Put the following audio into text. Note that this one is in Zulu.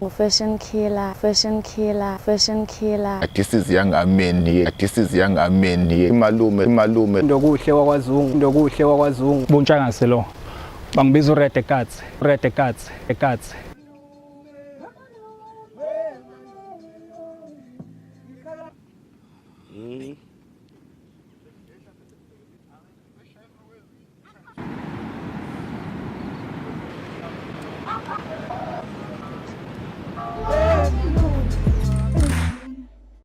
Fashion killer. This is young men here. Malume. Ndokuhle wakwaZungu. Buntshangase lo. Bangibiza uRed Cats. Mm.